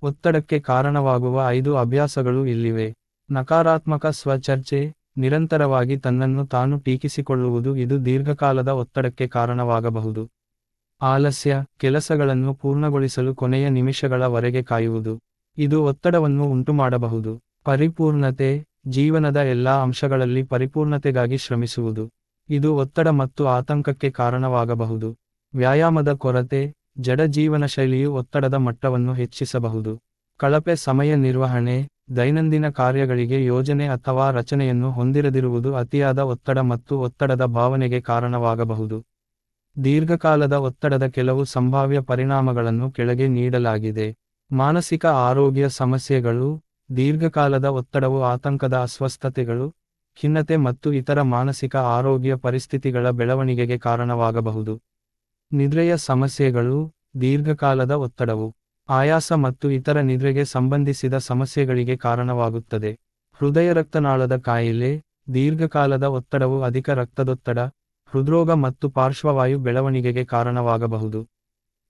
ಒತ್ತಡಕ್ಕೆ ಕಾರಣವಾಗುವ 5 ಅಭ್ಯಾಸಗಳು ಇಲ್ಲಿವೆ. ನಕಾರಾತ್ಮಕ ಸ್ವಚರ್ಚೆ, ನಿರಂತರವಾಗಿ ತನ್ನನ್ನು ತಾನು ಟೀಕಿಸಿಕೊಳ್ಳುವುದು ಇದು ದೀರ್ಘಕಾಲದ ಒತ್ತಡಕ್ಕೆ ಕಾರಣವಾಗಬಹುದು. ಆಲಸ್ಯ, ಕೆಲಸಗಳನ್ನು ಪೂರ್ಣಗೊಳಿಸಲು ಕೊನೆಯ ನಿಮಿಷಗಳವರೆಗೆ ಕಾಯುವುದು. ಇದು ಒತ್ತಡವನ್ನು ಉಂಟುಮಾಡಬಹುದು. ಪರಿಪೂರ್ಣತೆ, ಜೀವನದ ಎಲ್ಲಾ ಅಂಶಗಳಲ್ಲಿ ಪರಿಪೂರ್ಣತೆಗಾಗಿ ಶ್ರಮಿಸುವುದು. ಇದು ಒತ್ತಡ ಮತ್ತು ಆತಂಕಕ್ಕೆ ಕಾರಣವಾಗಬಹುದು. ವ್ಯಾಯಾಮದ ಕೊರತೆ, ಜಡ ಜೀವನಶೈಲಿಯು ಒತ್ತಡದ ಮಟ್ಟವನ್ನು ಹೆಚ್ಚಿಸಬಹುದು. ಕಳಪೆ ಸಮಯ ನಿರ್ವಹಣೆ, ದೈನಂದಿನ ಕಾರ್ಯಗಳಿಗೆ ಯೋಜನೆ ಅಥವಾ ರಚನೆಯನ್ನು ಹೊಂದಿರದಿರುವುದು ಅತಿಯಾದ ಒತ್ತಡ ಮತ್ತು ಒತ್ತಡದ ಭಾವನೆಗೆ ಕಾರಣವಾಗಬಹುದು. ದೀರ್ಘಕಾಲದ ಒತ್ತಡದ ಕೆಲವು ಸಂಭಾವ್ಯ ಪರಿಣಾಮಗಳನ್ನು ಕೆಳಗೆ ನೀಡಲಾಗಿದೆ. ಮಾನಸಿಕ ಆರೋಗ್ಯ ಸಮಸ್ಯೆಗಳು, ದೀರ್ಘಕಾಲದ ಒತ್ತಡವು ಆತಂಕದ ಅಸ್ವಸ್ಥತೆಗಳು, ಖಿನ್ನತೆ ಮತ್ತು ಇತರ ಮಾನಸಿಕ ಆರೋಗ್ಯ ಪರಿಸ್ಥಿತಿಗಳ ಬೆಳವಣಿಗೆಗೆ ಕಾರಣವಾಗಬಹುದು. ನಿದ್ರೆಯ ಸಮಸ್ಯೆಗಳು, ದೀರ್ಘಕಾಲದ ಒತ್ತಡವು ಆಯಾಸ ಮತ್ತು ಇತರ ನಿದ್ರೆಗೆ ಸಂಬಂಧಿಸಿದ ಸಮಸ್ಯೆಗಳಿಗೆ ಕಾರಣವಾಗುತ್ತದೆ. ಹೃದಯ-ರಕ್ತನಾಳದ ಕಾಯಿಲೆ, ದೀರ್ಘಕಾಲದ ಒತ್ತಡವು ಅಧಿಕ ರಕ್ತದೊತ್ತಡ, ಹೃದ್ರೋಗ ಮತ್ತು ಪಾರ್ಶ್ವವಾಯು ಬೆಳವಣಿಗೆಗೆ ಕಾರಣವಾಗಬಹುದು.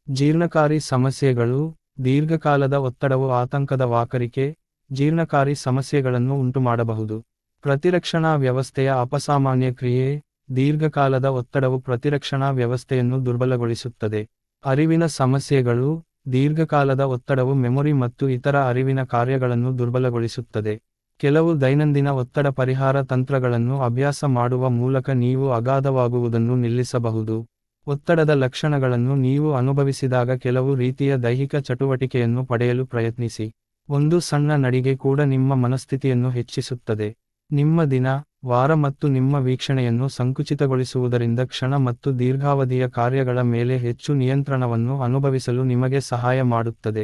ಜೀರ್ಣಕಾರಿ ಸಮಸ್ಯೆಗಳು, ದೀರ್ಘಕಾಲದ ಒತ್ತಡವು ಆತಂಕದ ವಾಕರಿಕೆ, ಜೀರ್ಣಕಾರಿ ಸಮಸ್ಯೆಗಳನ್ನು ಉಂಟುಮಾಡಬಹುದು. ಪ್ರತಿರಕ್ಷಣಾ ವ್ಯವಸ್ಥೆಯ ಅಪಸಾಮಾನ್ಯ ಕ್ರಿಯೆ, ದೀರ್ಘಕಾಲದ ಒತ್ತಡವು ಪ್ರತಿರಕ್ಷಣಾ ವ್ಯವಸ್ಥೆಯನ್ನು ದುರ್ಬಲಗೊಳಿಸುತ್ತದೆ. ಅರಿವಿನ ಸಮಸ್ಯೆಗಳು, ದೀರ್ಘಕಾಲದ ಒತ್ತಡವು ಮೆಮೊರಿ ಮತ್ತು ಇತರ ಅರಿವಿನ ಕಾರ್ಯಗಳನ್ನು ದುರ್ಬಲಗೊಳಿಸುತ್ತದೆ. ಕೆಲವು ದೈನಂದಿನ ಒತ್ತಡ ಪರಿಹಾರ ತಂತ್ರಗಳನ್ನು ಅಭ್ಯಾಸ ಮಾಡುವ ಮೂಲಕ ನೀವು ಅಗಾಧವಾಗುವುದನ್ನು ನಿಲ್ಲಿಸಬಹುದು. ಒತ್ತಡದ ಲಕ್ಷಣಗಳನ್ನು ನೀವು ಅನುಭವಿಸಿದಾಗ ಕೆಲವು ರೀತಿಯ ದೈಹಿಕ ಚಟುವಟಿಕೆಯನ್ನು ಪಡೆಯಲು ಪ್ರಯತ್ನಿಸಿ. ಒಂದು ಸಣ್ಣ ನಡಿಗೆ ಕೂಡ ನಿಮ್ಮ ಮನಸ್ಥಿತಿಯನ್ನು ಹೆಚ್ಚಿಸುತ್ತದೆ. ನಿಮ್ಮ ದಿನ, ವಾರ ಮತ್ತು ನಿಮ್ಮ ವೀಕ್ಷಣೆಯನ್ನು ಸಂಕುಚಿತಗೊಳಿಸುವುದರಿಂದ ಕ್ಷಣ ಮತ್ತು ದೀರ್ಘಾವಧಿಯ ಕಾರ್ಯಗಳ ಮೇಲೆ ಹೆಚ್ಚು ನಿಯಂತ್ರಣವನ್ನು ಅನುಭವಿಸಲು ನಿಮಗೆ ಸಹಾಯ ಮಾಡುತ್ತದೆ.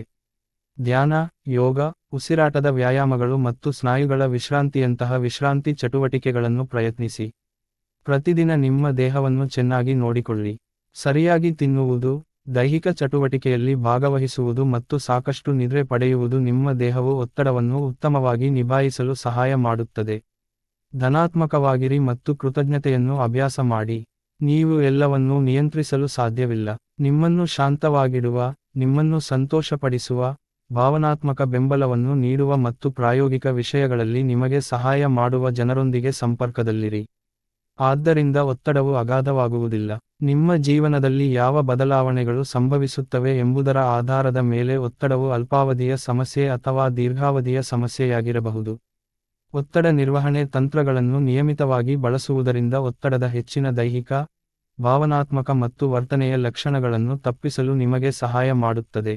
ಧ್ಯಾನ, ಯೋಗ, ಉಸಿರಾಟದ ವ್ಯಾಯಾಮಗಳು ಮತ್ತು ಸ್ನಾಯುಗಳ ವಿಶ್ರಾಂತಿಯಂತಹ ವಿಶ್ರಾಂತಿ ಚಟುವಟಿಕೆಗಳನ್ನು ಪ್ರಯತ್ನಿಸಿ. ಪ್ರತಿದಿನ ನಿಮ್ಮ ದೇಹವನ್ನು ಚೆನ್ನಾಗಿ ನೋಡಿಕೊಳ್ಳಿ. ಸರಿಯಾಗಿ ತಿನ್ನುವುದು, ದೈಹಿಕ ಚಟುವಟಿಕೆಯಲ್ಲಿ ಭಾಗವಹಿಸುವುದು ಮತ್ತು ಸಾಕಷ್ಟು ನಿದ್ರೆ ಪಡೆಯುವುದು ನಿಮ್ಮ ದೇಹವು ಒತ್ತಡವನ್ನು ಉತ್ತಮವಾಗಿ ನಿಭಾಯಿಸಲು ಸಹಾಯ ಮಾಡುತ್ತದೆ. ಧನಾತ್ಮಕವಾಗಿರಿ ಮತ್ತು ಕೃತಜ್ಞತೆಯನ್ನು ಅಭ್ಯಾಸ ಮಾಡಿ. ನೀವು ಎಲ್ಲವನ್ನೂ ನಿಯಂತ್ರಿಸಲು ಸಾಧ್ಯವಿಲ್ಲ. ನಿಮ್ಮನ್ನು ಶಾಂತವಾಗಿಡುವ, ನಿಮ್ಮನ್ನು ಸಂತೋಷಪಡಿಸುವ, ಭಾವನಾತ್ಮಕ ಬೆಂಬಲವನ್ನು ನೀಡುವ ಮತ್ತು ಪ್ರಾಯೋಗಿಕ ವಿಷಯಗಳಲ್ಲಿ ನಿಮಗೆ ಸಹಾಯ ಮಾಡುವ ಜನರೊಂದಿಗೆ ಸಂಪರ್ಕದಲ್ಲಿರಿ. ಆದ್ದರಿಂದ ಒತ್ತಡವು ಅಗಾಧವಾಗುವುದಿಲ್ಲ. ನಿಮ್ಮ ಜೀವನದಲ್ಲಿ ಯಾವ ಬದಲಾವಣೆಗಳು ಸಂಭವಿಸುತ್ತವೆ ಎಂಬುದರ ಆಧಾರದ ಮೇಲೆ ಒತ್ತಡವು ಅಲ್ಪಾವಧಿಯ ಸಮಸ್ಯೆ ಅಥವಾ ದೀರ್ಘಾವಧಿಯ ಸಮಸ್ಯೆಯಾಗಿರಬಹುದು. ಒತ್ತಡ ನಿರ್ವಹಣೆ ತಂತ್ರಗಳನ್ನು ನಿಯಮಿತವಾಗಿ ಬಳಸುವುದರಿಂದ ಒತ್ತಡದ ಹೆಚ್ಚಿನ ದೈಹಿಕ, ಭಾವನಾತ್ಮಕ ಮತ್ತು ವರ್ತನೆಯ ಲಕ್ಷಣಗಳನ್ನು ತಪ್ಪಿಸಲು ನಿಮಗೆ ಸಹಾಯ ಮಾಡುತ್ತದೆ.